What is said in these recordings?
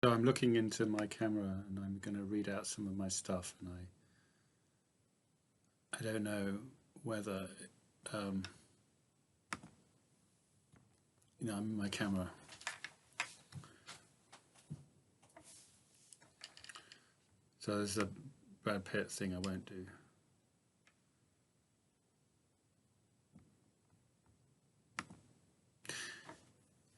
So I'm looking into my camera and I'm going to read out some of my stuff, and I don't know whether um, I'm in my camera. So there's a Brad Pitt thing I won't do.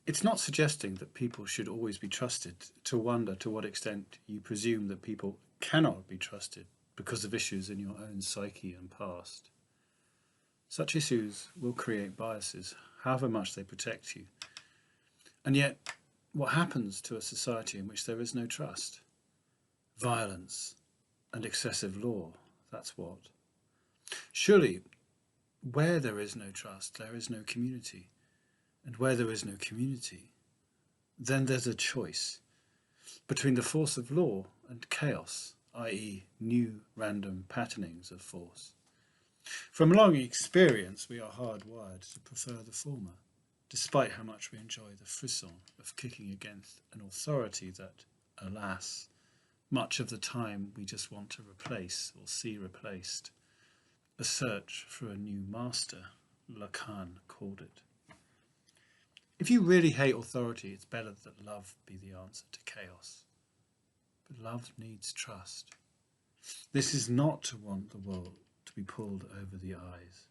It's not suggesting that people should always be trusted. To wonder to what extent you presume that people cannot be trusted because of issues in your own psyche and past. Such issues will create biases, however much they protect you. And yet, what happens to a society in which there is no trust? Violence and excessive law, that's what. Surely, where there is no trust, there is no community. And where there is no community, then there's a choice between the force of law and chaos, i.e., new random patternings of force. From long experience, we are hardwired to prefer the former, despite how much we enjoy the frisson of kicking against an authority that, alas, much of the time we just want to replace or see replaced. A search for a new master, Lacan called it. If you really hate authority, it's better that love be the answer to chaos. But love needs trust. This is not to want the world to be pulled over the eyes.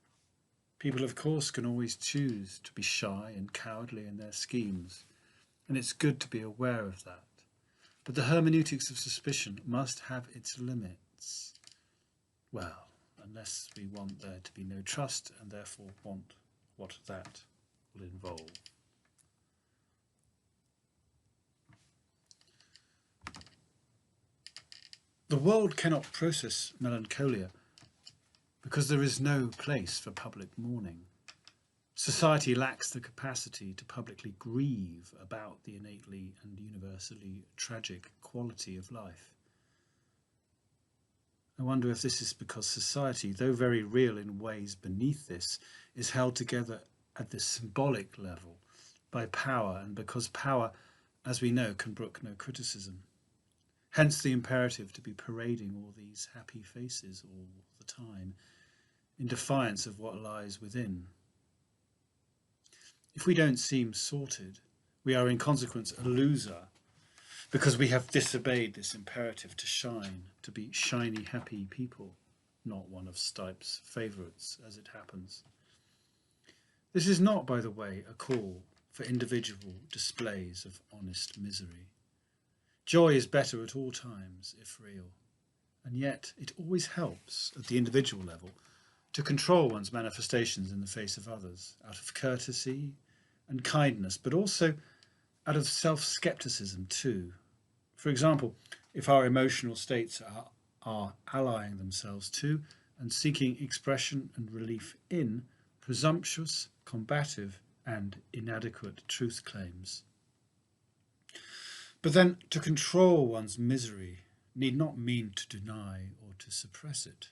People, of course, can always choose to be shy and cowardly in their schemes, and it's good to be aware of that. But the hermeneutics of suspicion must have its limits. Well, unless we want there to be no trust and therefore want what that will involve. The world cannot process melancholia because there is no place for public mourning. Society lacks the capacity to publicly grieve about the innately and universally tragic quality of life. I wonder if this is because society, though very real in ways beneath this, is held together at the symbolic level by power, and because power, as we know, can brook no criticism. Hence the imperative to be parading all these happy faces all the time, in defiance of what lies within. If we don't seem sorted, we are in consequence a loser, because we have disobeyed this imperative to shine, to be shiny, happy people, not one of Stipe's favourites, as it happens. This is not, by the way, a call for individual displays of honest misery. Joy is better at all times, if real, and yet it always helps, at the individual level, to control one's manifestations in the face of others, out of courtesy and kindness, but also out of self-skepticism too. For example, if our emotional states are allying themselves to and seeking expression and relief in presumptuous, combative, and inadequate truth claims. But then, to control one's misery need not mean to deny or to suppress it.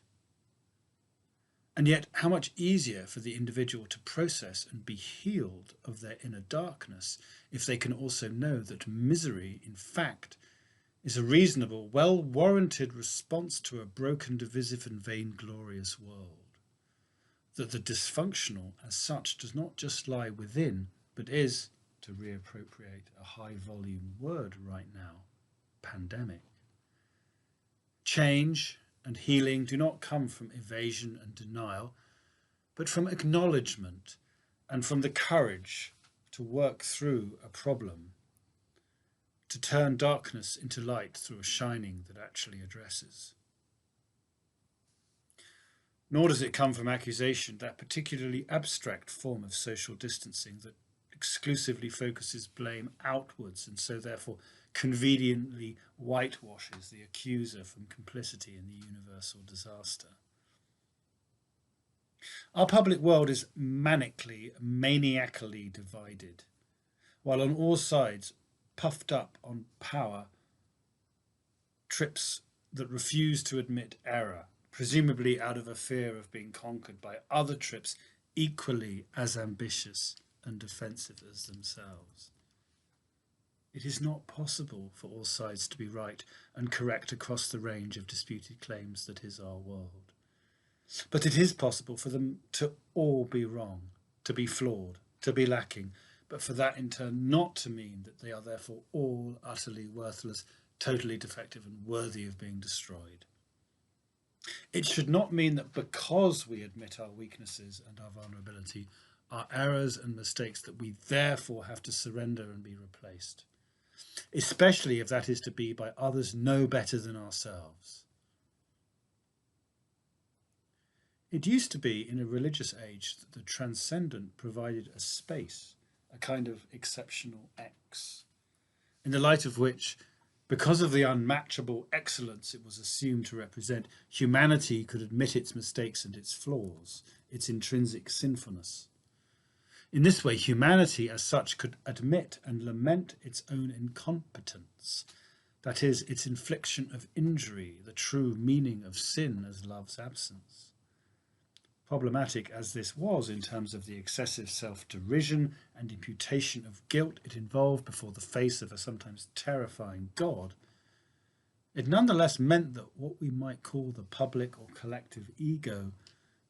And yet, how much easier for the individual to process and be healed of their inner darkness if they can also know that misery, in fact, is a reasonable, well-warranted response to a broken, divisive, and vainglorious world. That the dysfunctional, as such, does not just lie within, but is, to reappropriate a high-volume word right now, pandemic. Change and healing do not come from evasion and denial, but from acknowledgement and from the courage to work through a problem, to turn darkness into light through a shining that actually addresses. Nor does it come from accusation, that particularly abstract form of social distancing that exclusively focuses blame outwards and so therefore conveniently whitewashes the accuser from complicity in the universal disaster. Our public world is maniacally divided, while on all sides, puffed up on power trips that refuse to admit error, presumably out of a fear of being conquered by other trips equally as ambitious and defensive as themselves. It is not possible for all sides to be right and correct across the range of disputed claims that is our world. But it is possible for them to all be wrong, to be flawed, to be lacking, but for that in turn not to mean that they are therefore all utterly worthless, totally defective and worthy of being destroyed. It should not mean that because we admit our weaknesses and our vulnerability, our errors and mistakes, that we therefore have to surrender and be replaced, especially if that is to be by others no better than ourselves. It used to be in a religious age that the transcendent provided a space, a kind of exceptional X, in the light of which, because of the unmatchable excellence it was assumed to represent, humanity could admit its mistakes and its flaws, its intrinsic sinfulness. In this way, humanity as such could admit and lament its own incompetence, that is, its infliction of injury, the true meaning of sin as love's absence. Problematic as this was in terms of the excessive self-derision and imputation of guilt it involved before the face of a sometimes terrifying God, it nonetheless meant that what we might call the public or collective ego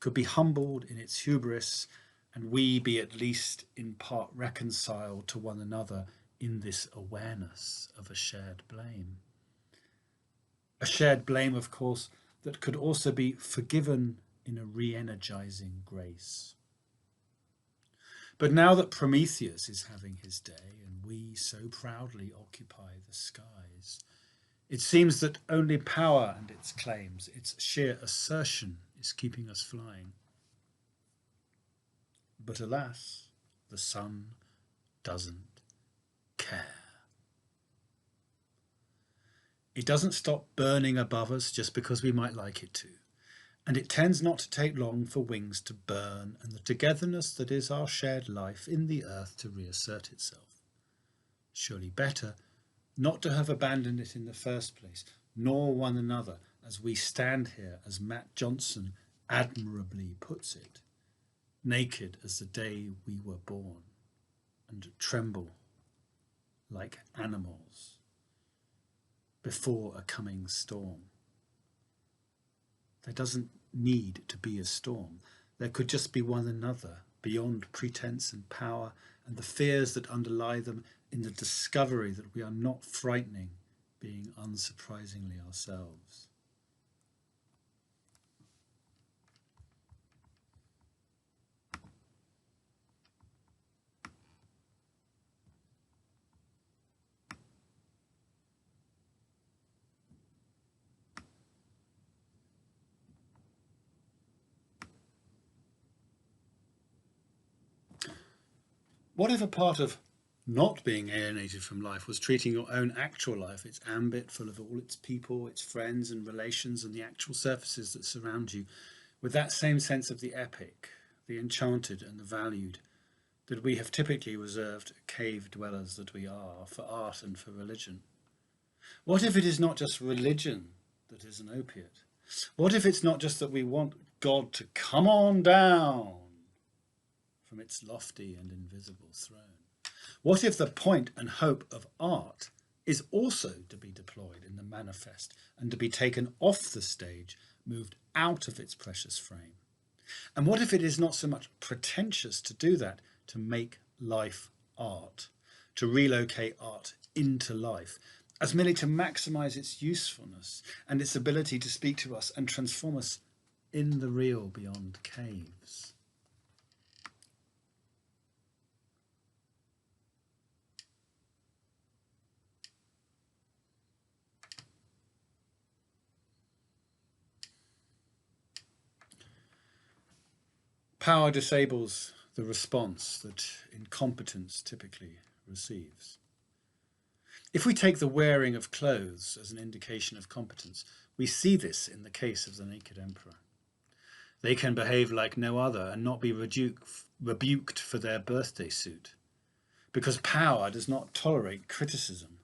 could be humbled in its hubris, and we be at least in part reconciled to one another in this awareness of a shared blame. A shared blame, of course, that could also be forgiven in a re-energizing grace. But now that Prometheus is having his day and we so proudly occupy the skies, it seems that only power and its claims, its sheer assertion, is keeping us flying. But alas, the sun doesn't care. It doesn't stop burning above us just because we might like it to. And it tends not to take long for wings to burn and the togetherness that is our shared life in the earth to reassert itself. Surely better not to have abandoned it in the first place, nor one another, as we stand here, as Matt Johnson admirably puts it, naked as the day we were born, and tremble like animals before a coming storm. There doesn't need to be a storm. There could just be one another, beyond pretense and power and the fears that underlie them, in the discovery that we are not frightening, being unsurprisingly ourselves. What if a part of not being alienated from life was treating your own actual life, its ambit full of all its people, its friends and relations and the actual surfaces that surround you, with that same sense of the epic, the enchanted and the valued, that we have typically reserved cave dwellers that we are for art and for religion? What if it is not just religion that is an opiate? What if it's not just that we want God to come on down from its lofty and invisible throne? What if the point and hope of art is also to be deployed in the manifest and to be taken off the stage, moved out of its precious frame? And what if it is not so much pretentious to do that, to make life art, to relocate art into life, as merely to maximize its usefulness and its ability to speak to us and transform us in the real beyond caves? Power disables the response that incompetence typically receives. If we take the wearing of clothes as an indication of competence, we see this in the case of the naked emperor. They can behave like no other and not be rebuked for their birthday suit, because power does not tolerate criticism.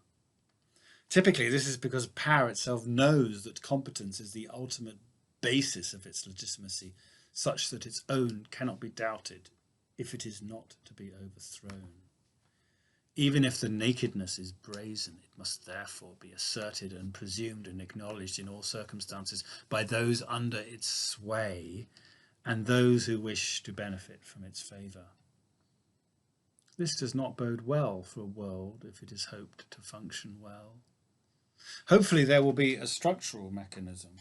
Typically, this is because power itself knows that competence is the ultimate basis of its legitimacy, such that its own cannot be doubted if it is not to be overthrown. Even if the nakedness is brazen, it must therefore be asserted and presumed and acknowledged in all circumstances by those under its sway and those who wish to benefit from its favour. This does not bode well for a world if it is hoped to function well. Hopefully there will be a structural mechanism,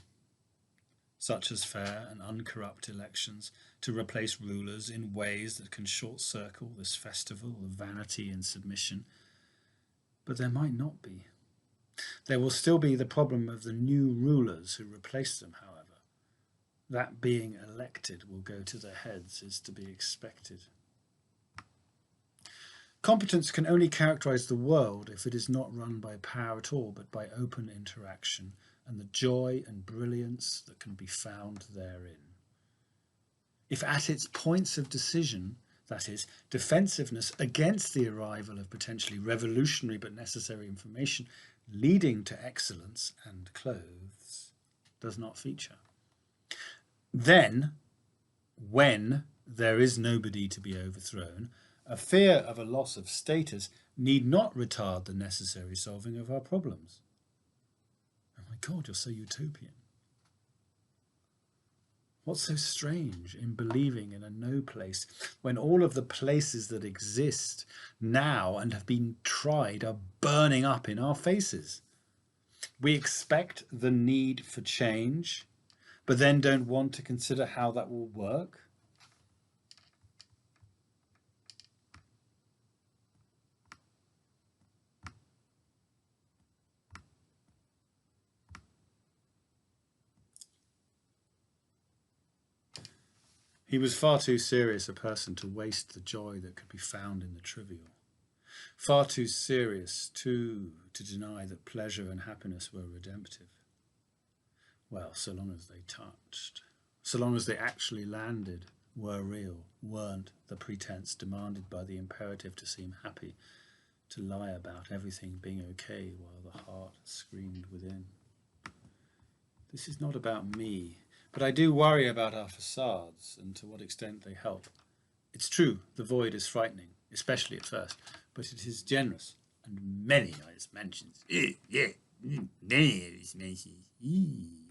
such as fair and uncorrupt elections, to replace rulers in ways that can short-circle this festival of vanity and submission. But there might not be. There will still be the problem of the new rulers who replace them, however. That being elected will go to their heads is to be expected. Competence can only characterize the world if it is not run by power at all, but by open interaction and the joy and brilliance that can be found therein. If at its points of decision, that is, defensiveness against the arrival of potentially revolutionary but necessary information leading to excellence and clothes, does not feature, then, when there is nobody to be overthrown, a fear of a loss of status need not retard the necessary solving of our problems. Oh my God, you're so utopian. What's so strange in believing in a no place when all of the places that exist now and have been tried are burning up in our faces? We expect the need for change, but then don't want to consider how that will work. He was far too serious a person to waste the joy that could be found in the trivial. Far too serious, too, to deny that pleasure and happiness were redemptive. Well, so long as they touched, so long as they actually landed, were real, weren't the pretense demanded by the imperative to seem happy, to lie about everything being okay while the heart screamed within. This is not about me, but I do worry about our facades and to what extent they help. It's true, the void is frightening, especially at first, but it is generous, and many are its mansions. Many are its mansions.